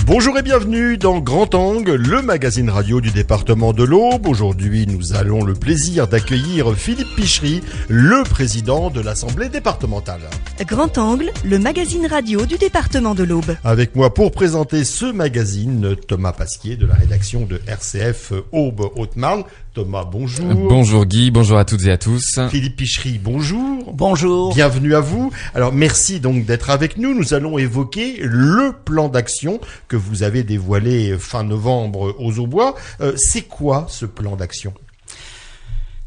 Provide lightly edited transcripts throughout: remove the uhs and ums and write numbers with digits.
Bonjour et bienvenue dans Grand Angle, le magazine radio du département de l'Aube. Aujourd'hui, nous avons le plaisir d'accueillir Philippe Pichery, le président de l'Assemblée départementale. Grand Angle, le magazine radio du département de l'Aube. Avec moi pour présenter ce magazine, Thomas Pasquier de la rédaction de RCF Aube-Haute-Marne. Thomas, bonjour. Bonjour Guy, bonjour à toutes et à tous. Philippe Pichery, bonjour. Bonjour. Bienvenue à vous. Alors merci donc d'être avec nous. Nous allons évoquer le plan d'action que vous avez dévoilé fin novembre aux Aubois. C'est quoi ce plan d'action ?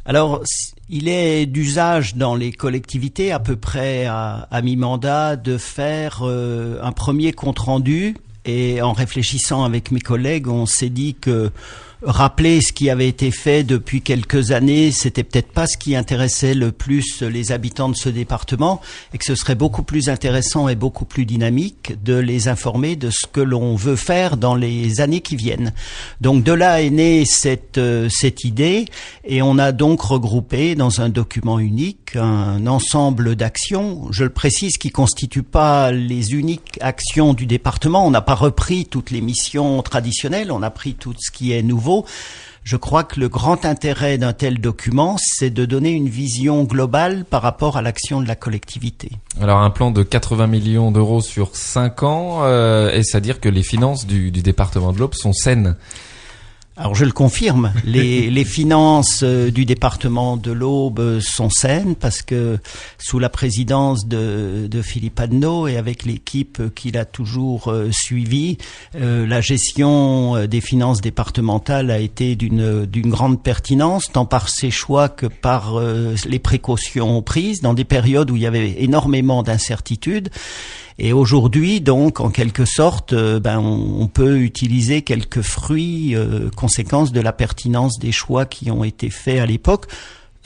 Alors, il est d'usage dans les collectivités à peu près à mi-mandat de faire un premier compte-rendu. Et en réfléchissant avec mes collègues, on s'est dit que rappeler ce qui avait été fait depuis quelques années, c'était peut-être pas ce qui intéressait le plus les habitants de ce département, et que ce serait beaucoup plus intéressant et beaucoup plus dynamique de les informer de ce que l'on veut faire dans les années qui viennent. Donc de là est née cette idée, et on a donc regroupé dans un document unique un ensemble d'actions, je le précise, qui constituent pas les uniques actions du département. On n'a pas repris toutes les missions traditionnelles, on a pris tout ce qui est nouveau. Je crois que le grand intérêt d'un tel document, c'est de donner une vision globale par rapport à l'action de la collectivité. Alors un plan de 80 millions d'euros sur 5 ans, est-ce à dire que les finances du département de l'Aube sont saines ? Alors je le confirme, les finances du département de l'Aube sont saines parce que sous la présidence de Philippe Adneau et avec l'équipe qu'il a toujours suivie, la gestion des finances départementales a été d'une grande pertinence, tant par ses choix que par les précautions prises dans des périodes où il y avait énormément d'incertitudes. Et aujourd'hui, donc, en quelque sorte, on peut utiliser quelques fruits, conséquences de la pertinence des choix qui ont été faits à l'époque,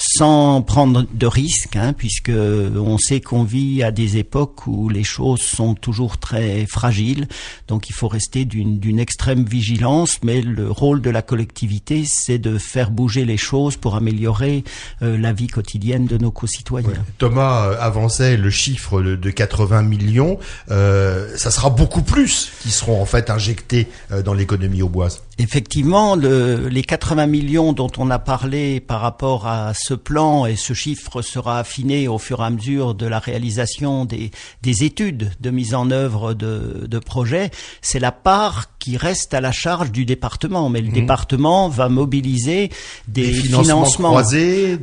sans prendre de risques, puisque on sait qu'on vit à des époques où les choses sont toujours très fragiles. Donc il faut rester d'une extrême vigilance, mais le rôle de la collectivité, c'est de faire bouger les choses pour améliorer la vie quotidienne de nos concitoyens. Ouais. Thomas avançait le chiffre de 80 millions. Ça sera beaucoup plus qui seront en fait injectés dans l'économie auboise. Effectivement, les 80 millions dont on a parlé par rapport à ce plan, et ce chiffre sera affiné au fur et à mesure de la réalisation des études de mise en œuvre de projets, c'est la part qui reste à la charge du département. Mais le département va mobiliser des financements croisés,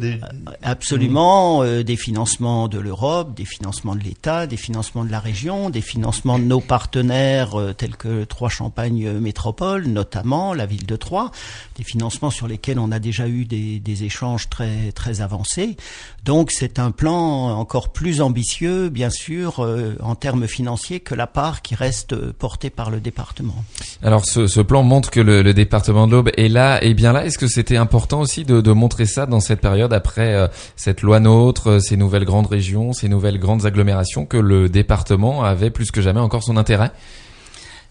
absolument, des financements de l'Europe, des financements de l'État, des financements de la région, des financements de nos partenaires tels que Troyes Champagne Métropole, notamment la ville de Troyes, des financements sur lesquels on a déjà eu des échanges très très avancés. Donc c'est un plan encore plus ambitieux, bien sûr, en termes financiers, que la part qui reste portée par le département. Alors ce plan montre que le département de l'Aube est là et bien là. Est-ce que c'était important aussi de montrer ça dans cette période après cette loi NOTRe, ces nouvelles grandes régions, ces nouvelles grandes agglomérations, que le département avait plus que jamais encore son intérêt ?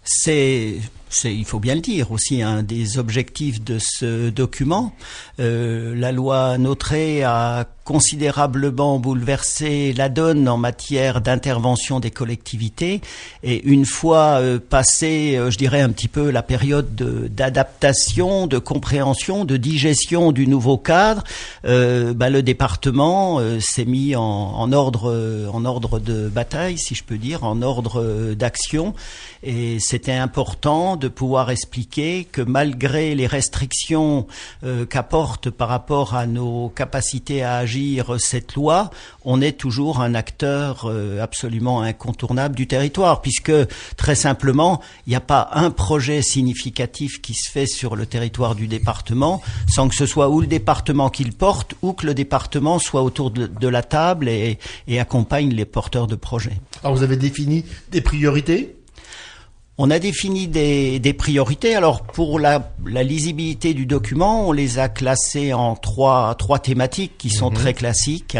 C'est, il faut bien le dire, aussi un des objectifs de ce document. La loi NOTRe a considérablement bouleversé la donne en matière d'intervention des collectivités, et une fois passé, je dirais un petit peu la période d'adaptation, de compréhension, de digestion du nouveau cadre, le département s'est mis en ordre de bataille, si je peux dire, en ordre d'action, et c'était important de pouvoir expliquer que malgré les restrictions qu'apporte par rapport à nos capacités à agir cette loi, on est toujours un acteur absolument incontournable du territoire, puisque très simplement, il n'y a pas un projet significatif qui se fait sur le territoire du département sans que ce soit ou le département qui le porte ou que le département soit autour de la table et accompagne les porteurs de projets. Alors vous avez défini des priorités ? On a défini des priorités. Alors pour la lisibilité du document, on les a classées en trois thématiques qui sont très classiques.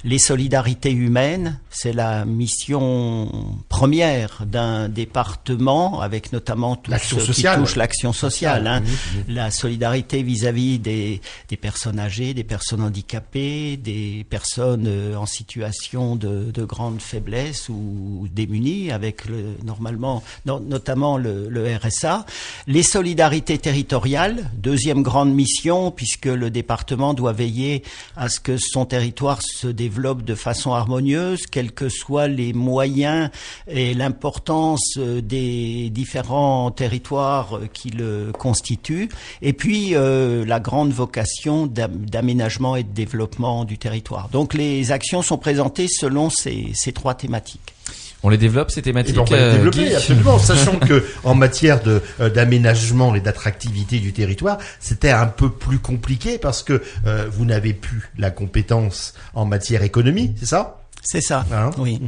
Les solidarités humaines, c'est la mission première d'un département, avec notamment tout ce qui touche l'action sociale. La solidarité vis-à-vis des personnes âgées, des personnes handicapées, des personnes en situation de grande faiblesse ou démunies, avec normalement notamment le RSA. Les solidarités territoriales, deuxième grande mission, puisque le département doit veiller à ce que son territoire se développe de façon harmonieuse, quels que soient les moyens et l'importance des différents territoires qui le constituent. Et puis la grande vocation d'aménagement et de développement du territoire. Donc les actions sont présentées selon ces trois thématiques. On les développe, ces thématiques. On va les développer, absolument, sachant que en matière d'aménagement et d'attractivité du territoire, c'était un peu plus compliqué parce que vous n'avez plus la compétence en matière économie, c'est ça ? C'est ça, oui.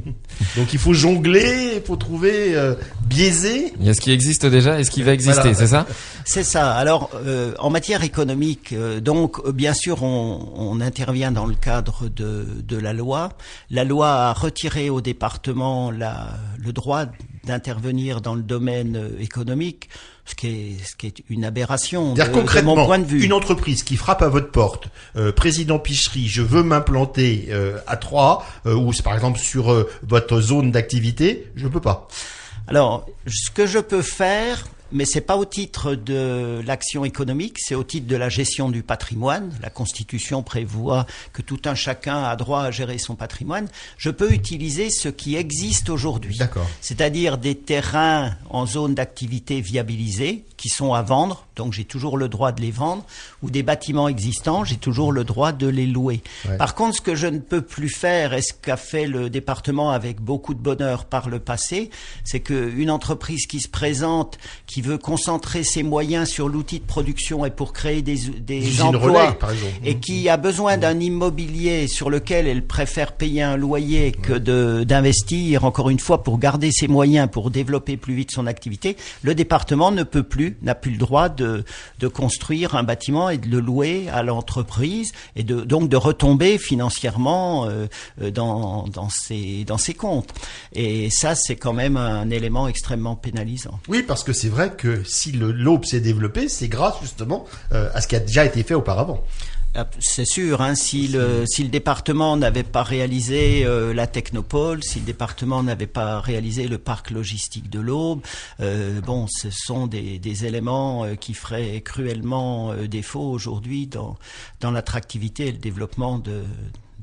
Donc il faut jongler, il faut trouver, biaiser. Il y a ce qui existe déjà et ce qui va exister, voilà. C'est ça ? C'est ça. Alors, en matière économique, donc bien sûr, on intervient dans le cadre de la loi. La loi a retiré au département le droit d'intervenir dans le domaine économique, ce qui est une aberration de mon point de vue. Une entreprise qui frappe à votre porte, président Pichery, je veux m'implanter à Troyes, ou par exemple sur votre zone d'activité, je peux pas. Alors, ce que je peux faire, mais c'est pas au titre de l'action économique, c'est au titre de la gestion du patrimoine. La Constitution prévoit que tout un chacun a droit à gérer son patrimoine. Je peux utiliser ce qui existe aujourd'hui. D'accord. C'est-à-dire des terrains en zone d'activité viabilisés qui sont à vendre, donc j'ai toujours le droit de les vendre, ou des bâtiments existants, j'ai toujours le droit de les louer. Ouais. Par contre, ce que je ne peux plus faire, et ce qu'a fait le département avec beaucoup de bonheur par le passé, c'est qu'une entreprise qui se présente, qui veut concentrer ses moyens sur l'outil de production et pour créer des emplois, relais, par exemple, et qui a besoin d'un immobilier sur lequel elle préfère payer un loyer que d'investir, encore une fois, pour garder ses moyens, pour développer plus vite son activité, le département n'a plus le droit de construire un bâtiment et de le louer à l'entreprise et donc de retomber financièrement dans ses comptes. Et ça, c'est quand même un élément extrêmement pénalisant. Oui, parce que c'est vrai que si l'Aube s'est développé, c'est grâce justement à ce qui a déjà été fait auparavant. C'est sûr, si le département n'avait pas réalisé la technopole, si le département n'avait pas réalisé le parc logistique de l'Aube, ce sont des éléments qui feraient cruellement défaut aujourd'hui dans l'attractivité et le développement de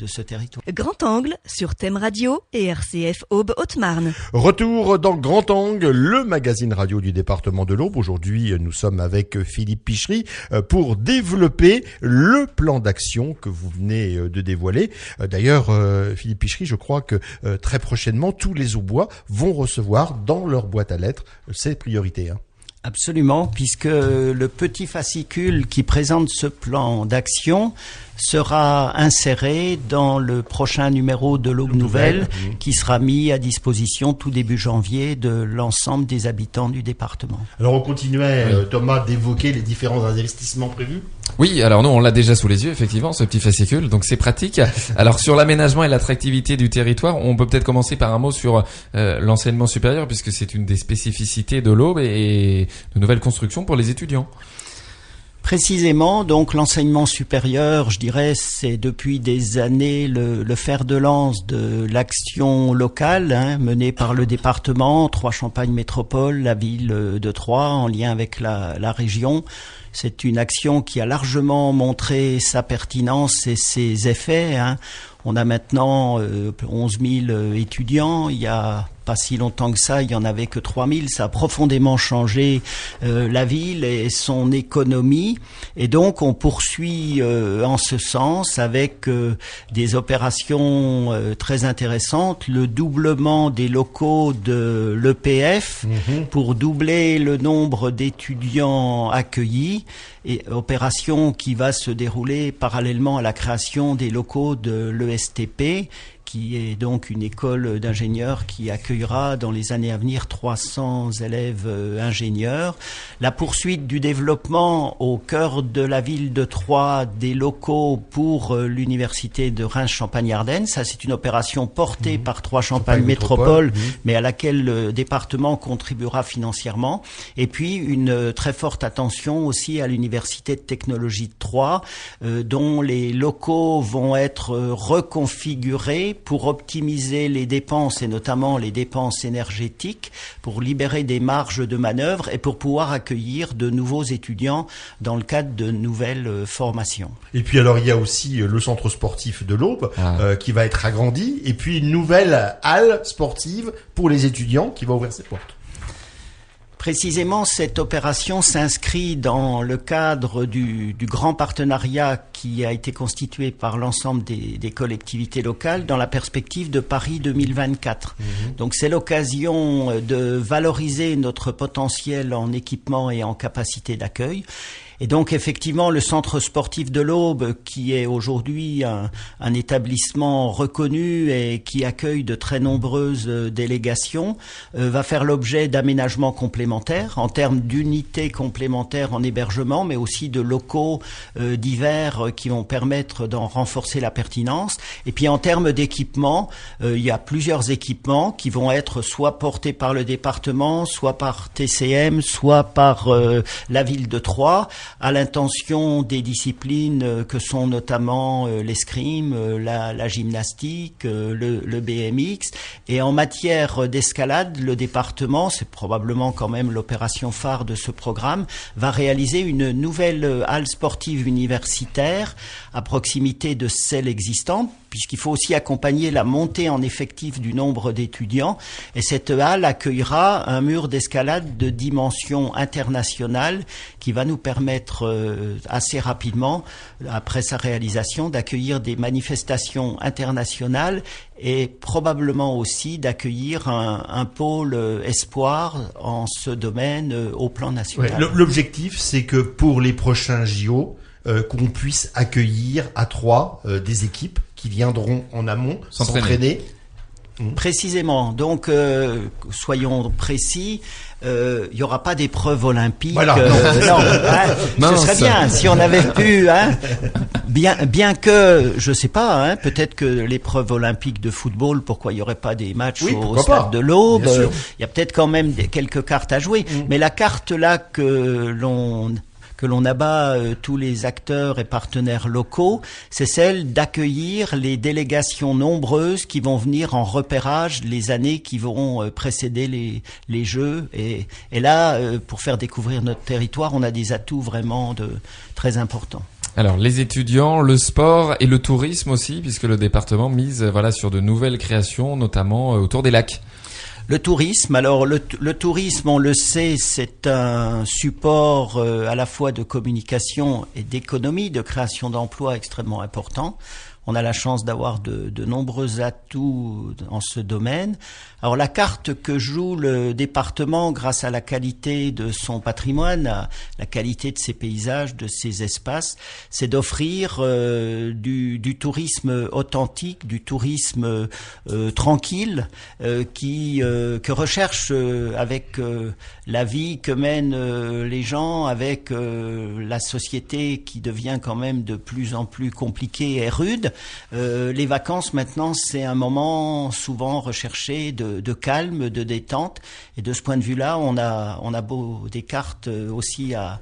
ce territoire. Grand Angle sur Thème Radio et RCF Aube Haute-Marne. Retour dans Grand Angle, le magazine radio du département de l'Aube. Aujourd'hui, nous sommes avec Philippe Pichery pour développer le plan d'action que vous venez de dévoiler. D'ailleurs, Philippe Pichery, je crois que très prochainement, tous les Aubois vont recevoir dans leur boîte à lettres ces priorités. Absolument, puisque le petit fascicule qui présente ce plan d'action sera inséré dans le prochain numéro de l'Aube Nouvelle qui sera mis à disposition tout début janvier de l'ensemble des habitants du département. Alors on continuait, Thomas, d'évoquer les différents investissements prévus. Oui, alors nous on l'a déjà sous les yeux, effectivement, ce petit fascicule, donc c'est pratique. Alors sur l'aménagement et l'attractivité du territoire, on peut peut-être commencer par un mot sur l'enseignement supérieur, puisque c'est une des spécificités de l'Aube et de nouvelles constructions pour les étudiants. Précisément, donc l'enseignement supérieur, je dirais, c'est depuis des années le fer de lance de l'action locale menée par le département, Troyes-Champagne Métropole, la ville de Troyes, en lien avec la région. C'est une action qui a largement montré sa pertinence et ses effets. On a maintenant 11 000 étudiants. Il y a pas si longtemps que ça, il y en avait que 3 000. Ça a profondément changé la ville et son économie. Et donc, on poursuit en ce sens avec des opérations très intéressantes. Le doublement des locaux de l'EPF pour doubler le nombre d'étudiants accueillis. Et opération qui va se dérouler parallèlement à la création des locaux de l'ESTP, qui est donc une école d'ingénieurs qui accueillera dans les années à venir 300 élèves ingénieurs. La poursuite du développement au cœur de la ville de Troyes des locaux pour l'université de Reims-Champagne-Ardenne. Ça, c'est une opération portée par Troyes-Champagne Métropole, mais à laquelle le département contribuera financièrement. Et puis, une très forte attention aussi à l'université de technologie de Troyes, dont les locaux vont être reconfigurés pour optimiser les dépenses et notamment les dépenses énergétiques, pour libérer des marges de manœuvre et pour pouvoir accueillir de nouveaux étudiants dans le cadre de nouvelles formations. Et puis alors il y a aussi le centre sportif de l'Aube qui va être agrandi et puis une nouvelle halle sportive pour les étudiants qui va ouvrir ses portes. Précisément, cette opération s'inscrit dans le cadre du grand partenariat qui a été constitué par l'ensemble des collectivités locales dans la perspective de Paris 2024. Donc c'est l'occasion de valoriser notre potentiel en équipement et en capacité d'accueil. Et donc effectivement, le centre sportif de l'Aube, qui est aujourd'hui un établissement reconnu et qui accueille de très nombreuses délégations, va faire l'objet d'aménagements complémentaires en termes d'unités complémentaires en hébergement, mais aussi de locaux divers qui vont permettre d'en renforcer la pertinence. Et puis en termes d'équipement, il y a plusieurs équipements qui vont être soit portés par le département, soit par TCM, soit par la ville de Troyes, à l'intention des disciplines que sont notamment l'escrime, la gymnastique, le BMX. Et en matière d'escalade, le département, c'est probablement quand même l'opération phare de ce programme, va réaliser une nouvelle halle sportive universitaire à proximité de celle existante, puisqu'il faut aussi accompagner la montée en effectif du nombre d'étudiants. Et cette halle accueillera un mur d'escalade de dimension internationale qui va nous permettre assez rapidement, après sa réalisation, d'accueillir des manifestations internationales et probablement aussi d'accueillir un pôle espoir en ce domaine au plan national. Ouais, l'objectif, c'est que pour les prochains JO, qu'on puisse accueillir à Troyes des équipes qui viendront en amont s'entraîner. Précisément. Donc, soyons précis. Il y aura pas d'épreuve olympique. Voilà, ce serait bien si on avait pu. Bien que, je sais pas. Peut-être que l'épreuve olympique de football, pourquoi il y aurait pas des matchs au stade de l'Aube. Il y a peut-être quand même quelques cartes à jouer. Mais la carte là que l'on abat tous les acteurs et partenaires locaux, c'est celle d'accueillir les délégations nombreuses qui vont venir en repérage les années qui vont précéder les Jeux. Et là, pour faire découvrir notre territoire, on a des atouts vraiment très importants. Alors, les étudiants, le sport et le tourisme aussi, puisque le département mise sur de nouvelles créations, notamment autour des lacs. Le tourisme, alors le tourisme, on le sait, c'est un support à la fois de communication et d'économie, de création d'emplois extrêmement important. On a la chance d'avoir de nombreux atouts en ce domaine. Alors la carte que joue le département grâce à la qualité de son patrimoine, à la qualité de ses paysages, de ses espaces, c'est d'offrir du tourisme authentique, du tourisme tranquille, que recherche avec la vie que mènent les gens, avec la société qui devient quand même de plus en plus compliquée et rude. Les vacances maintenant, c'est un moment souvent recherché de calme, de détente, et de ce point de vue-là, on a des cartes aussi à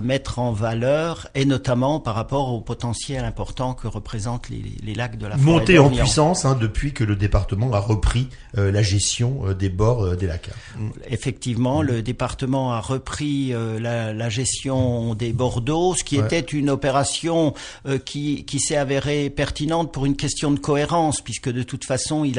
mettre en valeur, et notamment par rapport au potentiel important que représentent les lacs de la forêt Montée en puissance depuis que le département a repris la gestion des bords des lacs. Effectivement, le département a repris la gestion des bords d'eau, ce qui était une opération qui s'est avérée pertinente pour une question de cohérence, puisque de toute façon, il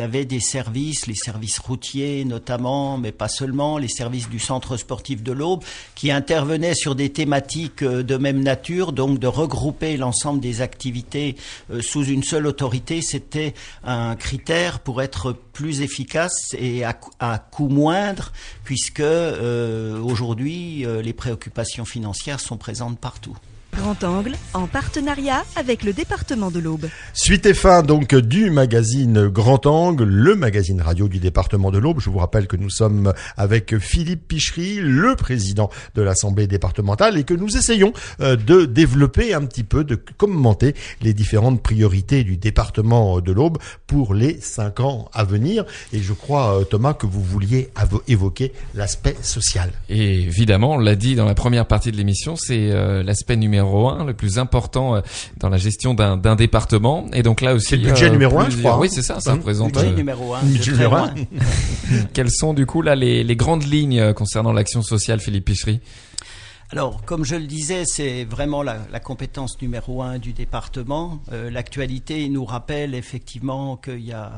avait des services, les services routiers notamment, mais pas seulement, les services du centre sportif de l'Aube, qui intervenaient sur des thématiques de même nature, donc de regrouper l'ensemble des activités sous une seule autorité, c'était un critère pour être plus efficace et à coût moindre, puisque aujourd'hui les préoccupations financières sont présentes partout. Grand Angle, en partenariat avec le département de l'Aube. Suite et fin donc du magazine Grand Angle, le magazine radio du département de l'Aube. Je vous rappelle que nous sommes avec Philippe Pichery, le président de l'Assemblée départementale, et que nous essayons de développer un petit peu, de commenter les différentes priorités du département de l'Aube pour les 5 ans à venir. Et je crois, Thomas, que vous vouliez évoquer l'aspect social. Et évidemment, on l'a dit dans la première partie de l'émission, c'est l'aspect numéro numéro 1, le plus important dans la gestion d'un département. Et donc là aussi, c'est le budget numéro 1, je crois. Oui, c'est ça. Ça représente budget numéro 1. Numéro 1. Quelles sont du coup là les grandes lignes concernant l'action sociale, Philippe Pichery? Alors, comme je le disais, c'est vraiment la compétence numéro 1 du département. L'actualité nous rappelle effectivement qu'il y a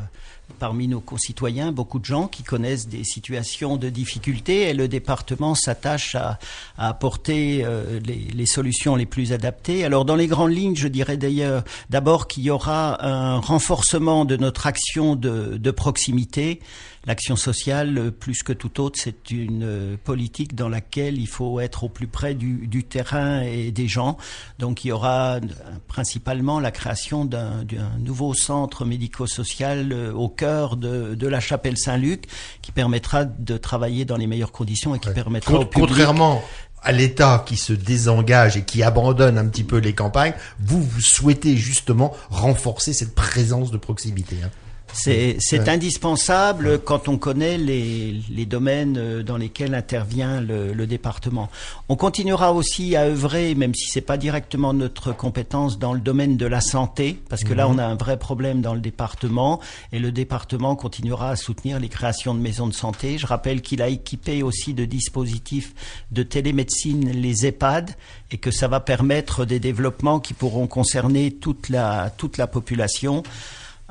parmi nos concitoyens beaucoup de gens qui connaissent des situations de difficulté et le département s'attache à apporter les solutions les plus adaptées. Alors, dans les grandes lignes, je dirais d'ailleurs d'abord qu'il y aura un renforcement de notre action de proximité. L'action sociale, plus que tout autre, c'est une politique dans laquelle il faut être au plus près du terrain et des gens. Donc il y aura principalement la création d'un nouveau centre médico-social au cœur de la Chapelle Saint-Luc qui permettra de travailler dans les meilleures conditions et qui permettra au public... Contrairement à l'État qui se désengage et qui abandonne un petit peu les campagnes, vous souhaitez justement renforcer cette présence de proximité, hein. C'est indispensable quand on connaît les domaines dans lesquels intervient le département. On continuera aussi à œuvrer, même si c'est pas directement notre compétence, dans le domaine de la santé, parce que là on a un vrai problème dans le département et le département continuera à soutenir les créations de maisons de santé. Je rappelle qu'il a équipé aussi de dispositifs de télémédecine les EHPAD et que ça va permettre des développements qui pourront concerner toute la population.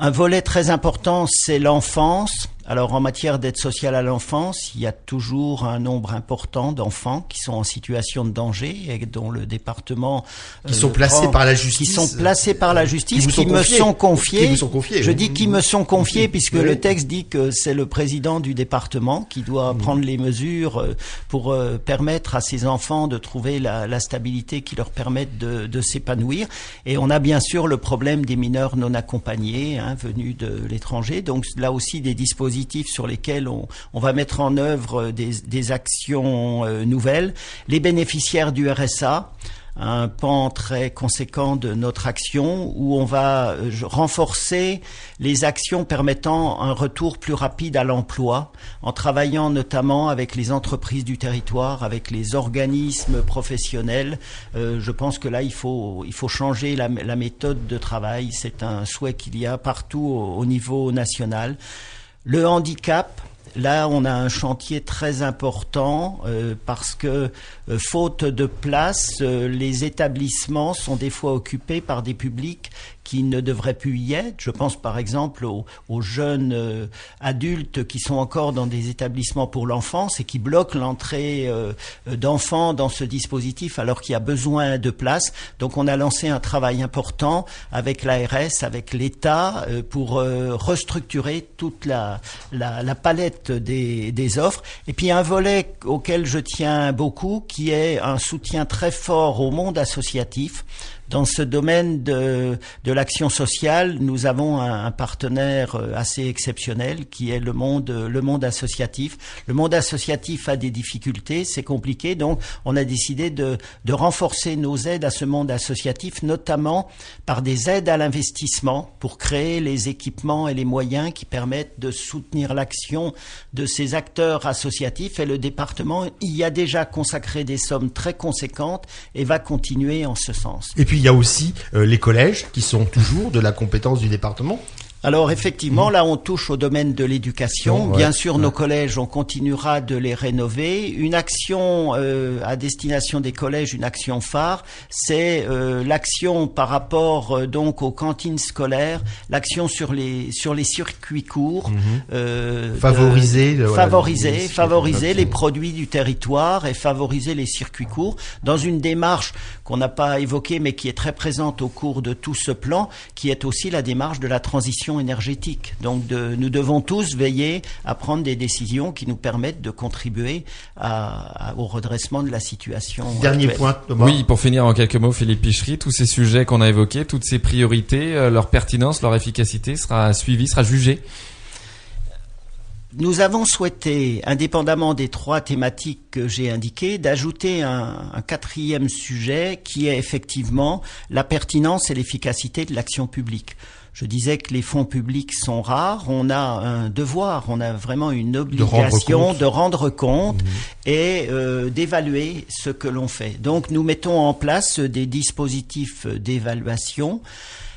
Un volet très important, c'est l'enfance. Alors, en matière d'aide sociale à l'enfance, il y a toujours un nombre important d'enfants qui sont en situation de danger et dont le département... Qui sont placés par la justice. Qui sont placés par la justice, qui me sont confiés. Qui vous sont confiés. Je dis qui me sont confiés puisque le texte dit que c'est le président du département qui doit prendre les mesures pour permettre à ces enfants de trouver la stabilité qui leur permette de s'épanouir. Et on a bien sûr le problème des mineurs non accompagnés, venus de l'étranger. Donc là aussi des dispositifs sur lesquels on va mettre en œuvre des actions nouvelles. Les bénéficiaires du RSA, un pan très conséquent de notre action où on va renforcer les actions permettant un retour plus rapide à l'emploi en travaillant notamment avec les entreprises du territoire, avec les organismes professionnels. Je pense que là, il faut changer la méthode de travail. C'est un souhait qu'il y a partout au niveau national. Le handicap, là, on a un chantier très important parce que, faute de place, les établissements sont des fois occupés par des publics qui ne devraient plus y être. Je pense par exemple aux jeunes adultes qui sont encore dans des établissements pour l'enfance et qui bloquent l'entrée d'enfants dans ce dispositif alors qu'il y a besoin de place. Donc on a lancé un travail important avec l'ARS, avec l'État pour restructurer toute la palette des offres. Et puis un volet auquel je tiens beaucoup qui est un soutien très fort au monde associatif. Dans ce domaine de l'action sociale, nous avons un partenaire assez exceptionnel qui est le monde associatif. Le monde associatif a des difficultés, c'est compliqué, donc on a décidé de renforcer nos aides à ce monde associatif, notamment par des aides à l'investissement pour créer les équipements et les moyens qui permettent de soutenir l'action de ces acteurs associatifs. Et le département y a déjà consacré des sommes très conséquentes et va continuer en ce sens. Et puis il y a aussi les collèges qui sont toujours de la compétence du département. Alors effectivement, là on touche au domaine de l'éducation. Bien sûr, nos collèges, on continuera de les rénover. Une action à destination des collèges, une action phare, c'est l'action par rapport donc aux cantines scolaires, l'action sur les circuits courts, favoriser les produits du territoire et favoriser les circuits courts dans une démarche qu'on n'a pas évoquée mais qui est très présente au cours de tout ce plan, qui est aussi la démarche de la transition énergétique. Donc nous devons tous veiller à prendre des décisions qui nous permettent de contribuer au redressement de la situation. Dernier actuelle. point, Thomas. Oui, pour finir en quelques mots, Philippe Pichery, tous ces sujets qu'on a évoqués, toutes ces priorités, leur pertinence, leur efficacité sera suivie, sera jugée. Nous avons souhaité, indépendamment des 3 thématiques que j'ai indiquées, d'ajouter un 4e sujet qui est effectivement la pertinence et l'efficacité de l'action publique. Je disais que les fonds publics sont rares. On a un devoir, on a vraiment une obligation de rendre compte et d'évaluer ce que l'on fait. Donc nous mettons en place des dispositifs d'évaluation,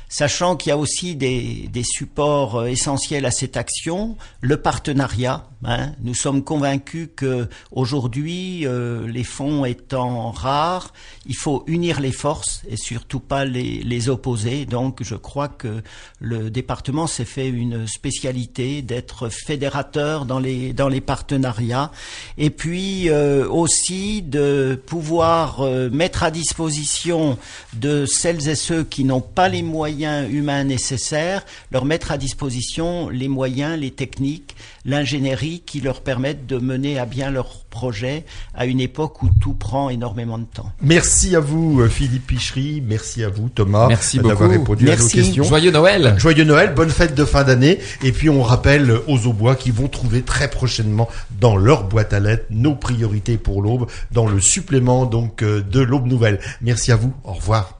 sachant qu'il y a aussi des supports essentiels à cette action, le partenariat. Nous sommes convaincus que aujourd'hui, les fonds étant rares, il faut unir les forces et surtout pas les opposer. Donc je crois que le département s'est fait une spécialité d'être fédérateur dans les partenariats, et puis aussi de pouvoir mettre à disposition de celles et ceux qui n'ont pas les moyens humains nécessaires, leur mettre à disposition les moyens, les techniques, l'ingénierie qui leur permettent de mener à bien leur projet à une époque où tout prend énormément de temps. Merci à vous Philippe Pichery, merci à vous Thomas, merci d'avoir beaucoup. répondu à nos questions. Joyeux Noël. Joyeux Noël, bonne fête de fin d'année, et puis on rappelle aux Aubois qui vont trouver très prochainement dans leur boîte à lettres nos priorités pour l'Aube, dans le supplément donc de l'Aube Nouvelle. Merci à vous, au revoir.